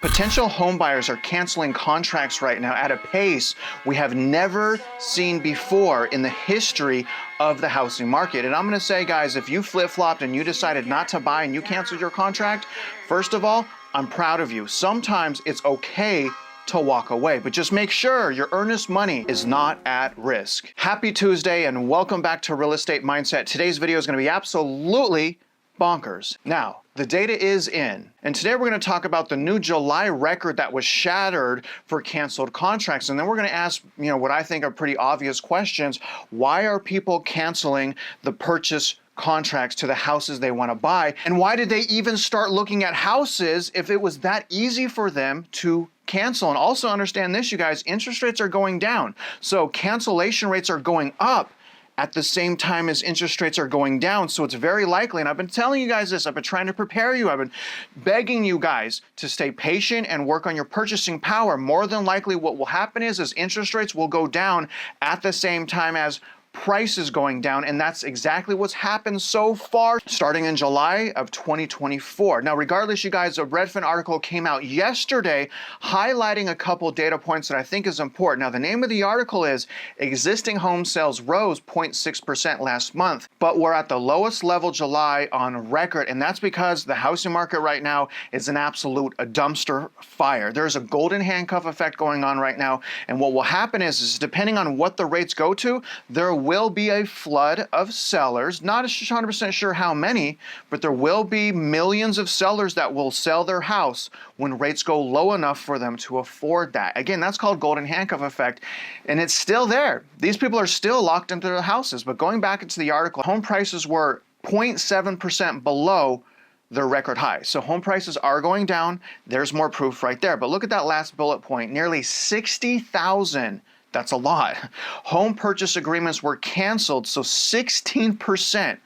Potential home buyers are canceling contracts right now at a pace we have never seen before in the history of the housing market. And I'm going to say, guys, if you flip-flopped and you decided not to buy and you canceled your contract, first of all, I'm proud of you. Sometimes it's okay to walk away, but just make sure your earnest money is not at risk. Happy Tuesday and welcome back to Real Estate Mindset. Today's video is going to be absolutely bonkers. Now, the data is in, and today we're going to talk about the new July record that was shattered for canceled contracts. And then we're going to ask, what I think are pretty obvious questions. Why are people canceling the purchase contracts to the houses they want to buy? And why did they even start looking at houses if it was that easy for them to cancel? And also understand this, you guys, interest rates are going down. So cancellation rates are going up at the same time as interest rates are going down. So it's very likely, and I've been telling you guys this, I've been trying to prepare you, I've been begging you guys to stay patient and work on your purchasing power. More than likely what will happen is interest rates will go down at the same time as prices going down, and that's exactly what's happened so far starting in July of 2024. Now, regardless, you guys, a Redfin article came out yesterday highlighting a couple data points that I think is important. Now, the name of the article is Existing Home Sales Rose 0.6% last month, but we're at the lowest level July on record, and that's because the housing market right now is an absolute dumpster fire. There's a golden handcuff effect going on right now, and what will happen is depending on what the rates go to, there will be a flood of sellers, not 100% sure how many, but there will be millions of sellers that will sell their house when rates go low enough for them to afford that. Again, that's called golden handcuff effect, and it's still there. These people are still locked into their houses. But going back into the article, home prices were 0.7% below their record high. So home prices are going down. There's more proof right there. But look at that last bullet point, nearly 60,000. That's a lot. Home purchase agreements were canceled, so 16%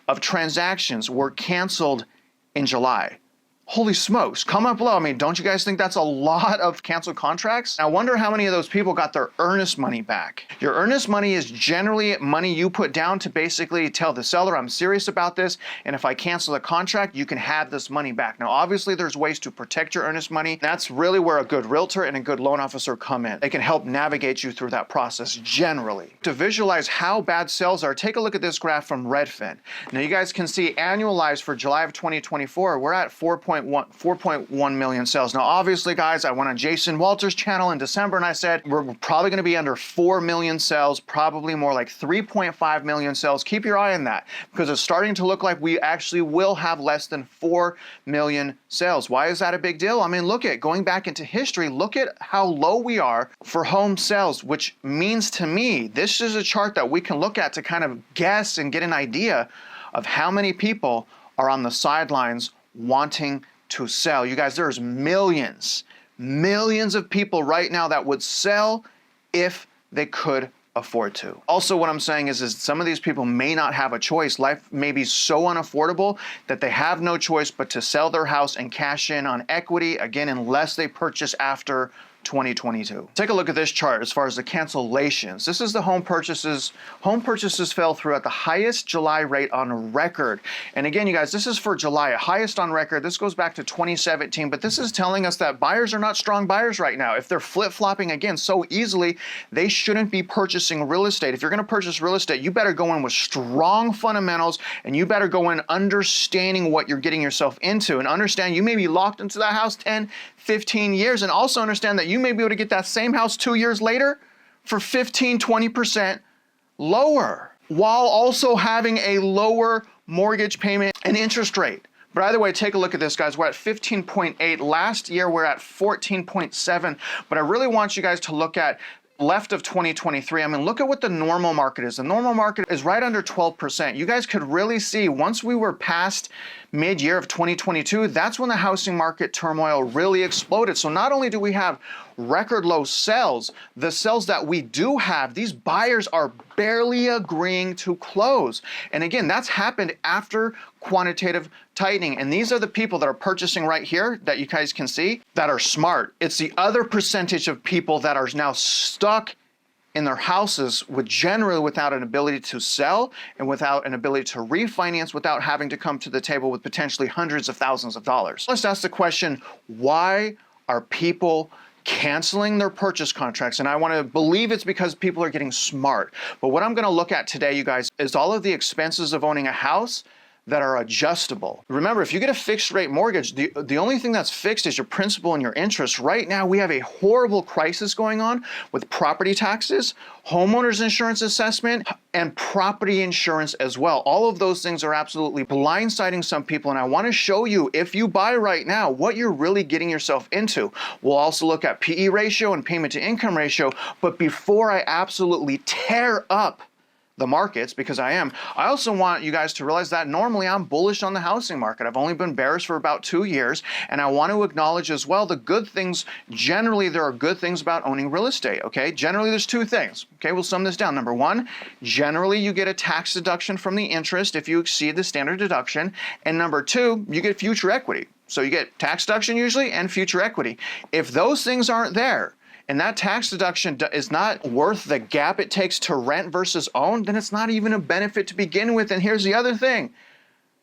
of transactions were canceled in July. Holy smokes, comment below. I mean, don't you guys think that's a lot of canceled contracts? I wonder how many of those people got their earnest money back. Your earnest money is generally money you put down to basically tell the seller, I'm serious about this, and if I cancel the contract, you can have this money back. Now, obviously, there's ways to protect your earnest money. That's really where a good realtor and a good loan officer come in. They can help navigate you through that process generally. To visualize how bad sales are, take a look at this graph from Redfin. Now, you guys can see annualized for July of 2024, we're at 4.1 million sales. Now, obviously, guys, I went on Jason Walter's channel in December and I said, we're probably going to be under 4 million sales, probably more like 3.5 million sales. Keep your eye on that because it's starting to look like we actually will have less than 4 million sales. Why is that a big deal? I mean, look at going back into history, look at how low we are for home sales, which means to me, this is a chart that we can look at to kind of guess and get an idea of how many people are on the sidelines wanting to sell. You guys, there's millions of people right now that would sell if they could afford to. Also, what I'm saying is some of these people may not have a choice. Life may be so unaffordable that they have no choice but to sell their house and cash in on equity, again, unless they purchase after 2022. Take a look at this chart as far as the cancellations. This is the home purchases. Home purchases fell through at the highest July rate on record. And again, you guys, this is for July, highest on record. This goes back to 2017, but this is telling us that buyers are not strong buyers right now. If they're flip-flopping again so easily, they shouldn't be purchasing real estate. If you're going to purchase real estate, you better go in with strong fundamentals and you better go in understanding what you're getting yourself into and understand you may be locked into that house 10, 15 years, and also understand that you may be able to get that same house 2 years later for 15, 20% lower, while also having a lower mortgage payment and interest rate. But either way, take a look at this, guys. We're at 15.8. Last year, we're at 14.7. But I really want you guys to look at left of 2023. I mean, look at what the normal market is. The normal market is right under 12%. You guys could really see once we were past mid-year of 2022, that's when the housing market turmoil really exploded. So not only do we have record low sales, the sales that we do have, these buyers are barely agreeing to close. And again, that's happened after quantitative tightening. And these are the people that are purchasing right here that you guys can see that are smart. It's the other percentage of people that are now stuck in their houses with generally without an ability to sell and without an ability to refinance, without having to come to the table with potentially hundreds of thousands of dollars. Let's ask the question, why are people canceling their purchase contracts, and I want to believe it's because people are getting smart. But what I'm going to look at today, you guys, is all of the expenses of owning a house that are adjustable. Remember, if you get a fixed rate mortgage, the only thing that's fixed is your principal and your interest. Right now, we have a horrible crisis going on with property taxes, homeowners insurance assessment, and property insurance as well. All of those things are absolutely blindsiding some people, and I want to show you, if you buy right now, what you're really getting yourself into. We'll also look at PE ratio and payment to income ratio, but before I absolutely tear up the markets, because I also want you guys to realize that normally I'm bullish on the housing market. I've only been bearish for about 2 years, and I want to acknowledge as well the good things. Generally, there are good things about owning real estate, okay? Generally, there's 2 things, okay? We'll sum this down. Number 1, generally you get a tax deduction from the interest if you exceed the standard deduction, and number 2, you get future equity. So you get tax deduction usually and future equity. If those things aren't there, and that tax deduction is not worth the gap it takes to rent versus own, then it's not even a benefit to begin with. And here's the other thing.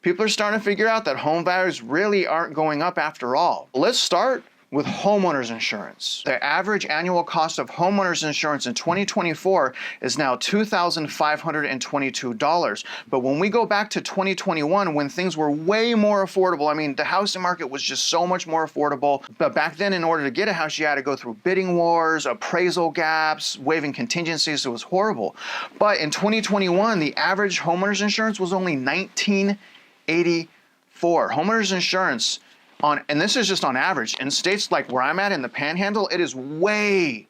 People are starting to figure out that home values really aren't going up after all. Let's start with homeowners insurance. The average annual cost of homeowners insurance in 2024 is now $2,522. But when we go back to 2021, when things were way more affordable, I mean, the housing market was just so much more affordable. But back then, in order to get a house, you had to go through bidding wars, appraisal gaps, waiving contingencies. It was horrible. But in 2021, the average homeowners insurance was only $1,984. Homeowners insurance and this is just on average. In states like where I'm at in the Panhandle, it is way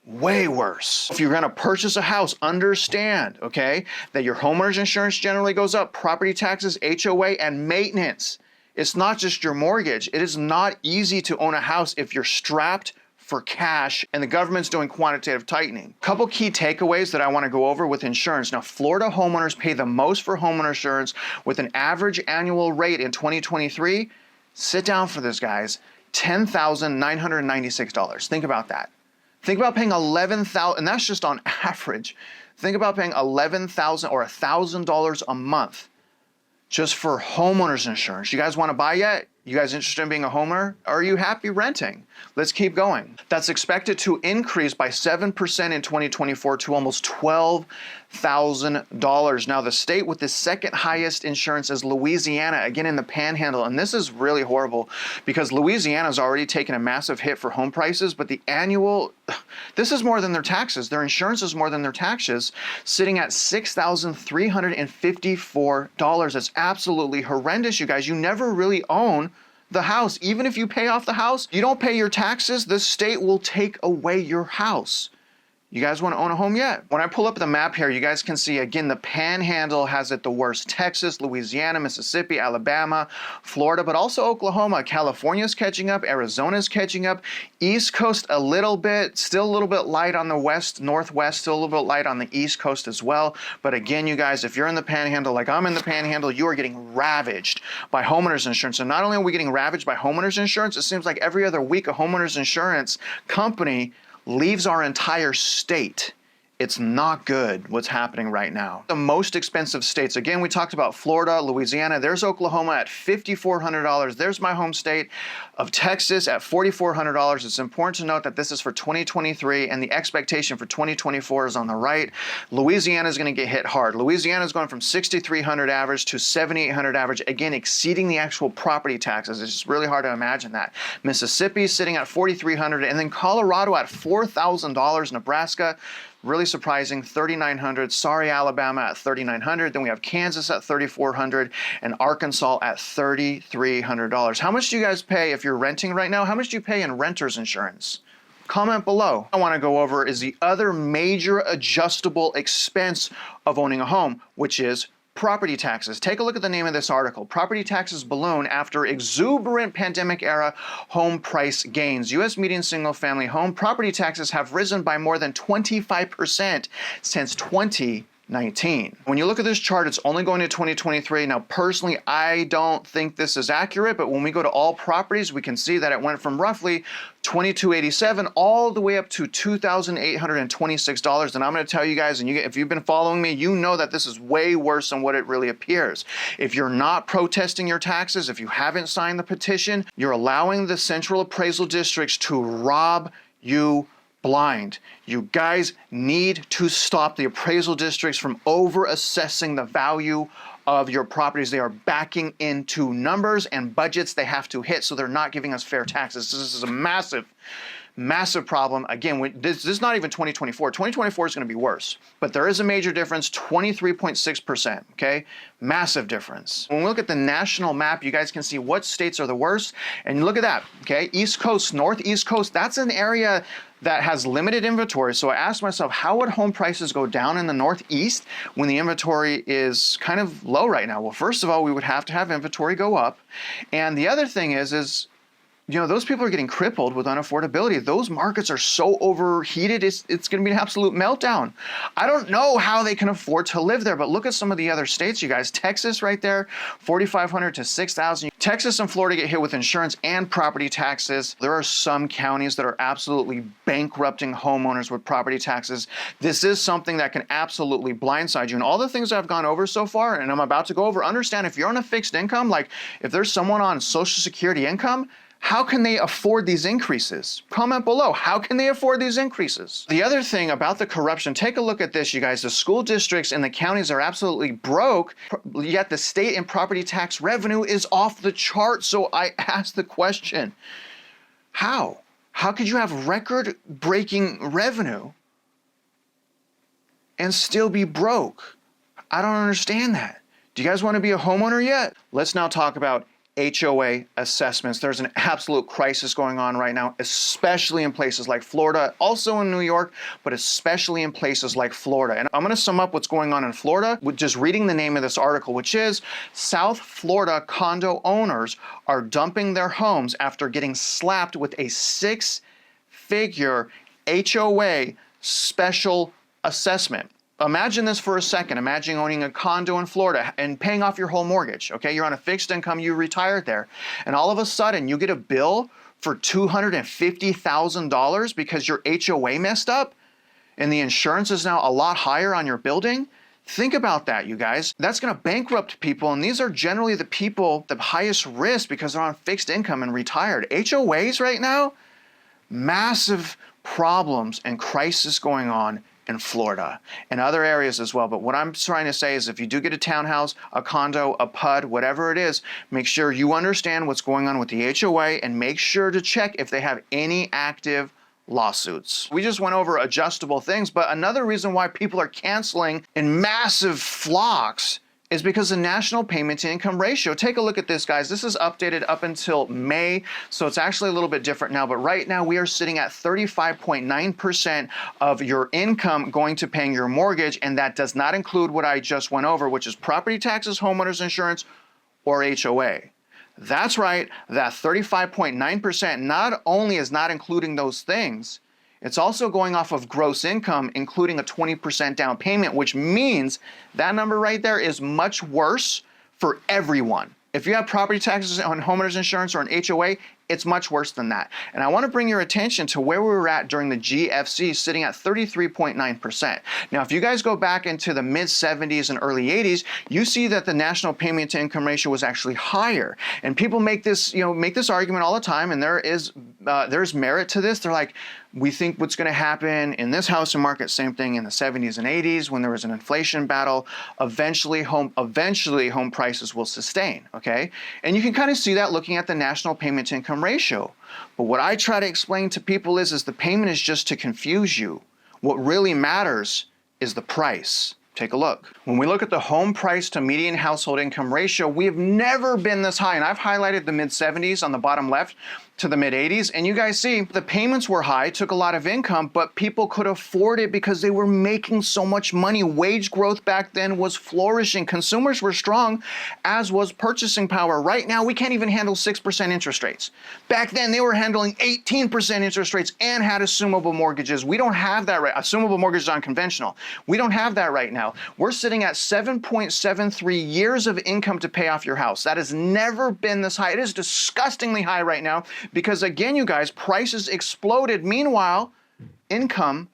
worse. If you're going to purchase a house, understand, okay, that your homeowner's insurance generally goes up, property taxes, HOA, and maintenance. It's not just your mortgage. It is not easy to own a house if you're strapped for cash and the government's doing quantitative tightening. Couple key takeaways that I want to go over with insurance. Now, Florida homeowners pay the most for homeowner insurance with an average annual rate in 2023. Sit down for this, guys. $10,996. Think about that. Think about paying $11,000, and that's just on average. Think about paying $11,000 or $1,000 a month just for homeowners insurance. You guys want to buy yet? You guys interested in being a homeowner? Or are you happy renting? Let's keep going. That's expected to increase by 7% in 2024 to almost $12,000. Now, the state with the second highest insurance is Louisiana, again in the Panhandle. And this is really horrible because Louisiana's already taken a massive hit for home prices, but this is more than their taxes. Their insurance is more than their taxes, sitting at $6,354. That's absolutely horrendous, you guys. You never really own the house. Even if you pay off the house, you don't pay your taxes, the state will take away your house. You guys want to own a home yet? When I pull up the map here, you guys can see, again, the Panhandle has it the worst. Texas, Louisiana, Mississippi, Alabama, Florida, but also Oklahoma. California's catching up. Arizona's catching up. East Coast a little bit, still a little bit light on the west, northwest, still a little bit light on the East Coast as well. But again, you guys, if you're in the Panhandle, like I'm in the Panhandle, you are getting ravaged by homeowners insurance. And not only are we getting ravaged by homeowners insurance, it seems like every other week a homeowners insurance company leaves our entire state. It's not good what's happening right now. The most expensive states, again, we talked about Florida, Louisiana. There's Oklahoma at $5,400. There's my home state of Texas at $4,400. It's important to note that this is for 2023 and the expectation for 2024 is on the right. Louisiana is going to get hit hard. Louisiana is going from $6,300 average to $7,800 average, again, exceeding the actual property taxes. It's just really hard to imagine that. Mississippi is sitting at $4,300, and then Colorado at $4,000. Nebraska, really surprising, $3,900. Sorry, Alabama at $3,900. Then we have Kansas at $3,400 and Arkansas at $3,300. How much do you guys pay if you're renting right now? How much do you pay in renter's insurance? Comment below. I want to go over is the other major adjustable expense of owning a home, which is property taxes. Take a look at the name of this article. Property taxes balloon after exuberant pandemic era home price gains. U.S. median single family home property taxes have risen by more than 25% since 2020. 19. When you look at this chart, it's only going to 2023. Now, personally, I don't think this is accurate, but when we go to all properties, we can see that it went from roughly $2,287 all the way up to $2,826. And I'm going to tell you guys, and if you've been following me, you know that this is way worse than what it really appears. If you're not protesting your taxes, if you haven't signed the petition, you're allowing the central appraisal districts to rob you blind. You guys need to stop the appraisal districts from over assessing the value of your properties. They are backing into numbers and budgets they have to hit, so they're not giving us fair taxes. This is a massive problem. Again, this is not even 2024. 2024 is going to be worse, but there is a major difference, 23.6%, okay? Massive difference. When we look at the national map, you guys can see what states are the worst, and look at that, okay? East Coast, Northeast Coast, that's an area that has limited inventory. So I asked myself, how would home prices go down in the Northeast when the inventory is kind of low right now? Well, first of all, we would have to have inventory go up. And the other thing is, you know, those people are getting crippled with unaffordability. Those markets are so overheated, it's going to be an absolute meltdown. I don't know how they can afford to live there, but look at some of the other states, you guys. Texas right there, $4,500 to $6,000. Texas and Florida get hit with insurance and property taxes. There are some counties that are absolutely bankrupting homeowners with property taxes. This is something that can absolutely blindside you. And all the things I've gone over so far, and I'm about to go over, understand if you're on a fixed income, like if there's someone on Social Security income, how can they afford these increases? Comment below. How can they afford these increases? The other thing about the corruption, take a look at this, you guys. The school districts and the counties are absolutely broke, yet the state and property tax revenue is off the chart. So I asked the question, how? How could you have record-breaking revenue and still be broke? I don't understand that. Do you guys want to be a homeowner yet? Let's now talk about HOA assessments. There's an absolute crisis going on right now, especially in places like Florida, also in New York, but especially in places like Florida. And I'm going to sum up what's going on in Florida with just reading the name of this article, which is South Florida condo owners are dumping their homes after getting slapped with a 6-figure HOA special assessment. Imagine this for a second. Imagine owning a condo in Florida and paying off your whole mortgage, okay? You're on a fixed income, you retired there, and all of a sudden you get a bill for $250,000 because your HOA messed up and the insurance is now a lot higher on your building. Think about that, you guys. That's going to bankrupt people, and these are generally the people the highest risk because they're on fixed income and retired. HOAs right now, massive problems and crisis going on in Florida and other areas as well. But what I'm trying to say is if you do get a townhouse, a condo, a PUD, whatever it is, make sure you understand what's going on with the HOA and make sure to check if they have any active lawsuits. We just went over adjustable things, but another reason why people are canceling in massive flocks is because the national payment to income ratio. Take a look at this, guys. This is updated up until May, so it's actually a little bit different now, but right now we are sitting at 35.9% of your income going to paying your mortgage, and that does not include what I just went over, which is property taxes, homeowners insurance, or HOA. That's right, that 35.9% not only is not including those things, it's also going off of gross income, including a 20% down payment, which means that number right there is much worse for everyone. If you have property taxes on homeowners insurance or an HOA, it's much worse than that. And I want to bring your attention to where we were at during the GFC, sitting at 33.9%. Now, if you guys go back into the mid 70s and early 80s, you see that the national payment to income ratio was actually higher. And people make this argument all the time, and there's merit to this. They're like, we think what's going to happen in this housing market, same thing in the 70s and 80s when there was an inflation battle. Eventually home prices will sustain, okay? And you can kind of see that looking at the national payment to income ratio. But what I try to explain to people is the payment is just to confuse you. What really matters is the price. Take a look. When we look at the home price to median household income ratio, we have never been this high. And I've highlighted the mid 70s on the bottom left. to the mid 80s. And you guys see the payments were high, took a lot of income, but people could afford it because they were making so much money. Wage growth back then was flourishing. Consumers were strong, as was purchasing power. Right now, we can't even handle 6% interest rates. Back then, they were handling 18% interest rates and had assumable mortgages. We don't have that right. Assumable mortgages on conventional. We don't have that right now. We're sitting at 7.73 years of income to pay off your house. That has never been this high. It is disgustingly high right now because, again, you guys, prices exploded. Meanwhile, income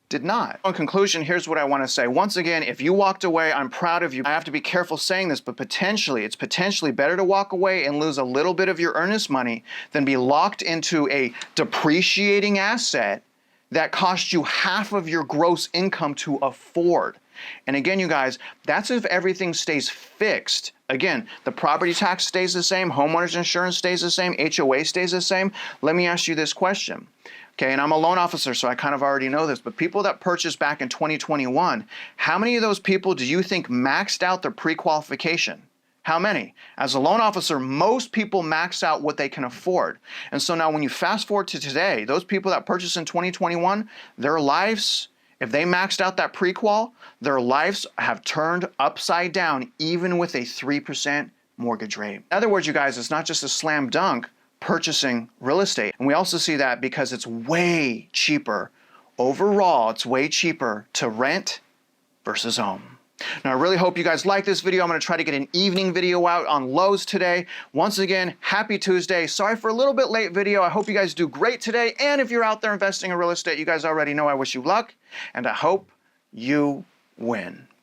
did not. In conclusion, here's what I want to say. Once again, if you walked away, I'm proud of you. I have to be careful saying this, but it's potentially better to walk away and lose a little bit of your earnest money than be locked into a depreciating asset that costs you half of your gross income to afford. And again, you guys, that's if everything stays fixed. Again, the property tax stays the same, homeowners insurance stays the same, HOA stays the same. Let me ask you this question. Okay, and I'm a loan officer, so I kind of already know this, but people that purchased back in 2021, how many of those people do you think maxed out their pre-qualification? How many? As a loan officer, most people max out what they can afford. And so now when you fast forward to today, those people that purchased in 2021, their lives, if they maxed out that pre-qual, their lives have turned upside down, even with a 3% mortgage rate. In other words, you guys, it's not just a slam dunk purchasing real estate. And we also see that because it's way cheaper. Overall, it's way cheaper to rent versus own. Now, I really hope you guys like this video. I'm going to try to get an evening video out on Lowe's today. Once again, happy Tuesday. Sorry for a little bit late video. I hope you guys do great today. And if you're out there investing in real estate, you guys already know I wish you luck, and I hope you win.